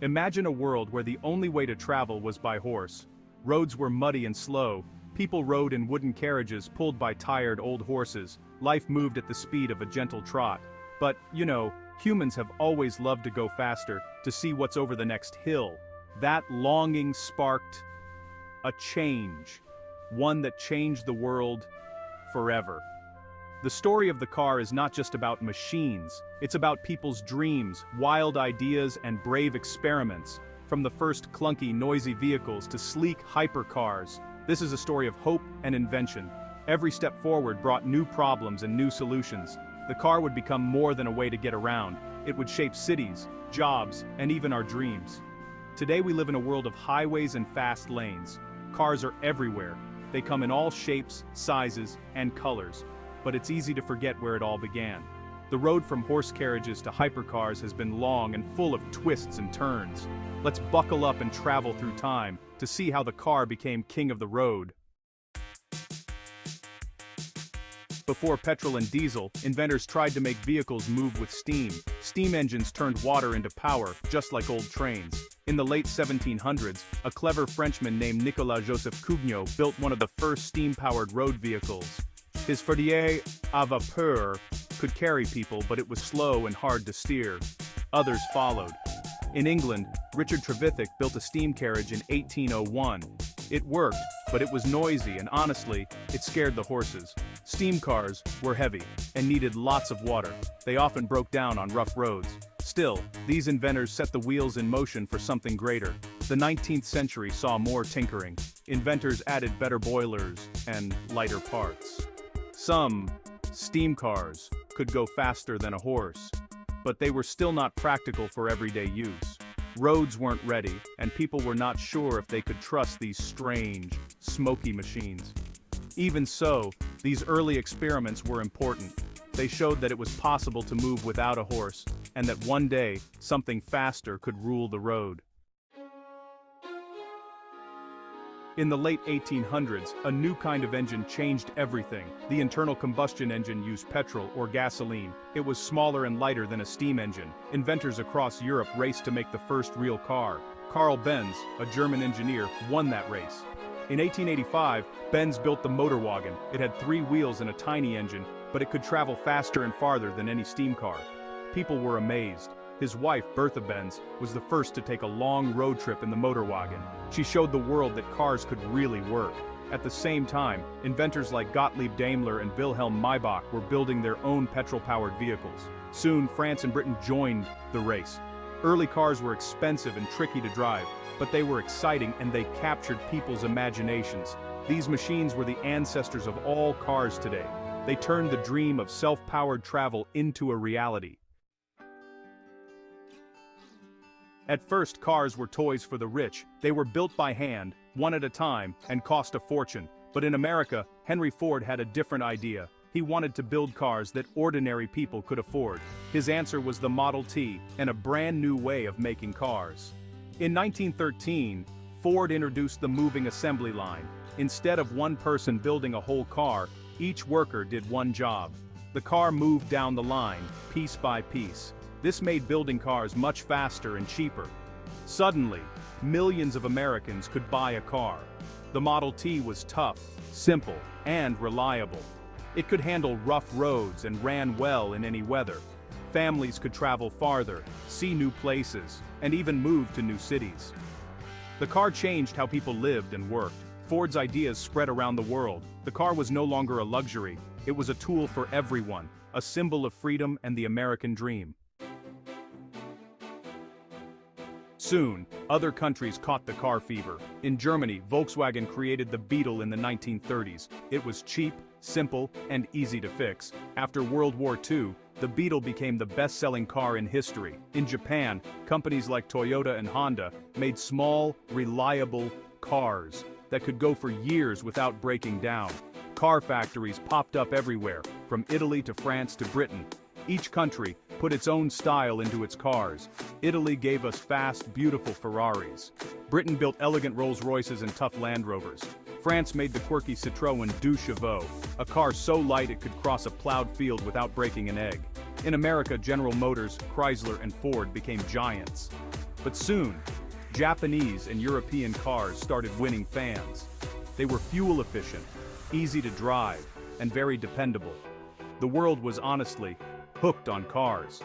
Imagine a world where the only way to travel was by horse. Roads were muddy and slow, people rode in wooden carriages pulled by tired old horses, life moved at the speed of a gentle trot. But, humans have always loved to go faster, to see what's over the next hill. That longing sparked a change, one that changed the world forever. The story of the car is not just about machines, it's about people's dreams, wild ideas, and brave experiments. From the first clunky, noisy vehicles to sleek hypercars, this is a story of hope and invention. Every step forward brought new problems and new solutions. The car would become more than a way to get around. It would shape cities, jobs, and even our dreams. Today we live in a world of highways and fast lanes. Cars are everywhere. They come in all shapes, sizes, and colors. But it's easy to forget where it all began. The road from horse carriages to hypercars has been long and full of twists and turns. Let's buckle up and travel through time to see how the car became king of the road. Before petrol and diesel, inventors tried to make vehicles move with steam. Steam engines turned water into power, just like old trains. In the late 1700s, a clever Frenchman named Nicolas-Joseph Cugnot built one of the first steam-powered road vehicles. His Ferrier à vapeur could carry people, but it was slow and hard to steer. Others followed. In England, Richard Trevithick built a steam carriage in 1801. It worked, but it was noisy and honestly, it scared the horses. Steam cars were heavy and needed lots of water. They often broke down on rough roads. Still, these inventors set the wheels in motion for something greater. The 19th century saw more tinkering. Inventors added better boilers and lighter parts. Some steam cars could go faster than a horse, but they were still not practical for everyday use. Roads weren't ready, and people were not sure if they could trust these strange, smoky machines. Even so, these early experiments were important. They showed that it was possible to move without a horse, and that one day, something faster could rule the road. In the late 1800s, a new kind of engine changed everything. The internal combustion engine used petrol or gasoline. It was smaller and lighter than a steam engine. Inventors across Europe raced to make the first real car. Carl Benz, a German engineer, won that race. In 1885, Benz built the motor wagon. It had 3 wheels and a tiny engine, but it could travel faster and farther than any steam car. People were amazed. His wife, Bertha Benz, was the first to take a long road trip in the motor wagon. She showed the world that cars could really work. At the same time, inventors like Gottlieb Daimler and Wilhelm Maybach were building their own petrol-powered vehicles. Soon, France and Britain joined the race. Early cars were expensive and tricky to drive, but they were exciting and they captured people's imaginations. These machines were the ancestors of all cars today. They turned the dream of self-powered travel into a reality. At first, cars were toys for the rich. They were built by hand, one at a time, and cost a fortune. But in America, Henry Ford had a different idea. He wanted to build cars that ordinary people could afford. His answer was the Model T, and a brand new way of making cars. In 1913, Ford introduced the moving assembly line. Instead of one person building a whole car, each worker did one job. The car moved down the line, piece by piece. This made building cars much faster and cheaper. Suddenly, millions of Americans could buy a car. The Model T was tough, simple, and reliable. It could handle rough roads and ran well in any weather. Families could travel farther, see new places, and even move to new cities. The car changed how people lived and worked. Ford's ideas spread around the world. The car was no longer a luxury. It was a tool for everyone, a symbol of freedom and the American dream. Soon, other countries caught the car fever. In Germany, Volkswagen created the Beetle in the 1930s. It was cheap, simple, and easy to fix. After World War II, the Beetle became the best-selling car in history. In Japan, companies like Toyota and Honda made small, reliable cars that could go for years without breaking down. Car factories popped up everywhere, from Italy to France to Britain. Each country put its own style into its cars. Italy gave us fast, beautiful Ferraris. Britain built elegant Rolls-Royces and tough Land Rovers. France made the quirky Citroën Deux Chevaux, a car so light it could cross a plowed field without breaking an egg. In America, General Motors, Chrysler, and Ford became giants. But soon, Japanese and European cars started winning fans. They were fuel efficient, easy to drive, and very dependable. The world was honestly hooked on cars.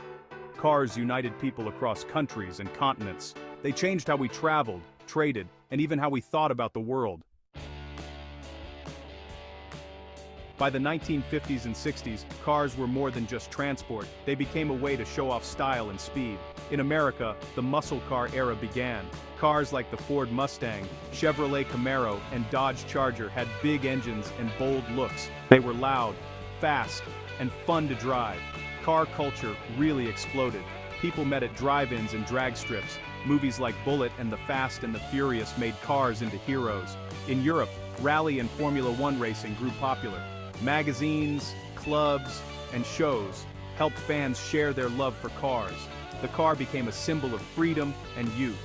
Cars united people across countries and continents. They changed how we traveled, traded, and even how we thought about the world. By the 1950s and 60s, cars were more than just transport. They became a way to show off style and speed. In America, the muscle car era began. Cars like the Ford Mustang, Chevrolet Camaro, and Dodge Charger had big engines and bold looks. They were loud, fast, and fun to drive. Car culture really exploded. People met at drive-ins and drag strips. Movies like Bullitt and The Fast and the Furious made cars into heroes. In Europe, rally and Formula One racing grew popular. Magazines, clubs, and shows helped fans share their love for cars. The car became a symbol of freedom and youth.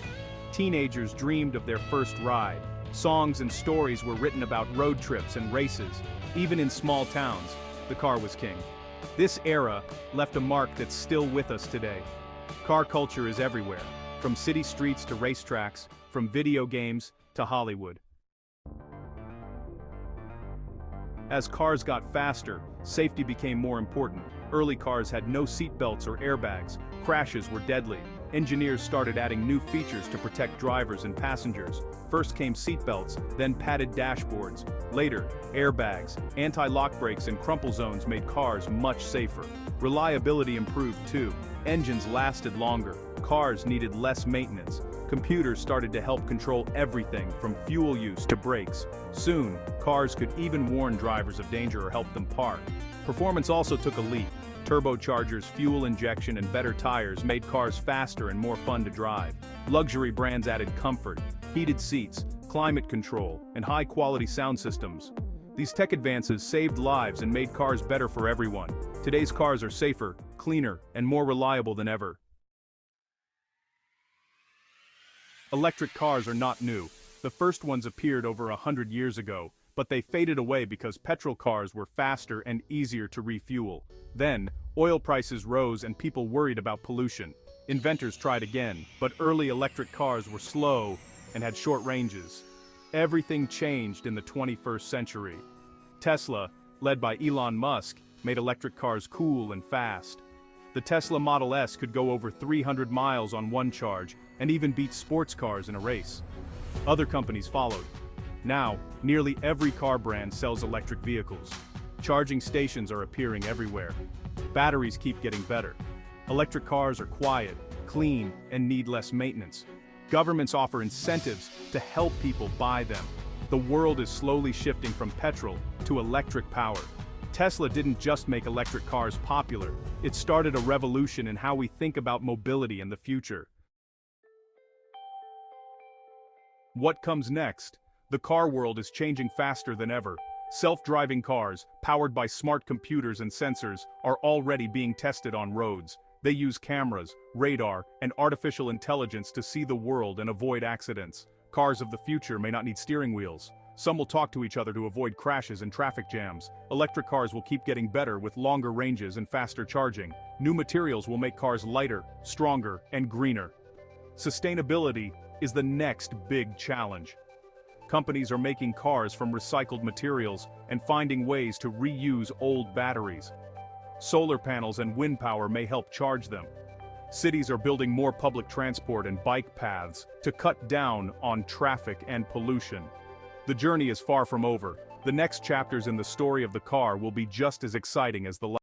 Teenagers dreamed of their first ride. Songs and stories were written about road trips and races. Even in small towns, the car was king. This era left a mark that's still with us today. Car culture is everywhere, from city streets to racetracks, from video games to Hollywood. As cars got faster, safety became more important. Early cars had no seat belts or airbags. Crashes were deadly. Engineers started adding new features to protect drivers and passengers. First came seat belts, then padded dashboards. Later, airbags, anti-lock brakes, and crumple zones made cars much safer. Reliability improved too. Engines lasted longer. Cars needed less maintenance. Computers started to help control everything from fuel use to brakes. Soon, cars could even warn drivers of danger or help them park. Performance also took a leap. Turbochargers, fuel injection, and better tires made cars faster and more fun to drive. Luxury brands added comfort, heated seats, climate control, and high-quality sound systems. These tech advances saved lives and made cars better for everyone. Today's cars are safer, cleaner, and more reliable than ever. Electric cars are not new. The first ones appeared over 100 years ago, but they faded away because petrol cars were faster and easier to refuel. Then, oil prices rose and people worried about pollution. Inventors tried again, but early electric cars were slow and had short ranges. Everything changed in the 21st century. Tesla, led by Elon Musk, made electric cars cool and fast. The Tesla Model S could go over 300 miles on one charge and even beat sports cars in a race. Other companies followed. Now, nearly every car brand sells electric vehicles. Charging stations are appearing everywhere. Batteries keep getting better. Electric cars are quiet, clean, and need less maintenance. Governments offer incentives to help people buy them. The world is slowly shifting from petrol to electric power. Tesla didn't just make electric cars popular, it started a revolution in how we think about mobility in the future. What comes next? The car world is changing faster than ever. Self-driving cars, powered by smart computers and sensors, are already being tested on roads. They use cameras, radar, and artificial intelligence to see the world and avoid accidents. Cars of the future may not need steering wheels. Some will talk to each other to avoid crashes and traffic jams. Electric cars will keep getting better with longer ranges and faster charging. New materials will make cars lighter, stronger, and greener. Sustainability is the next big challenge. Companies are making cars from recycled materials and finding ways to reuse old batteries. Solar panels and wind power may help charge them. Cities are building more public transport and bike paths to cut down on traffic and pollution. The journey is far from over. The next chapters in the story of the car will be just as exciting as the last.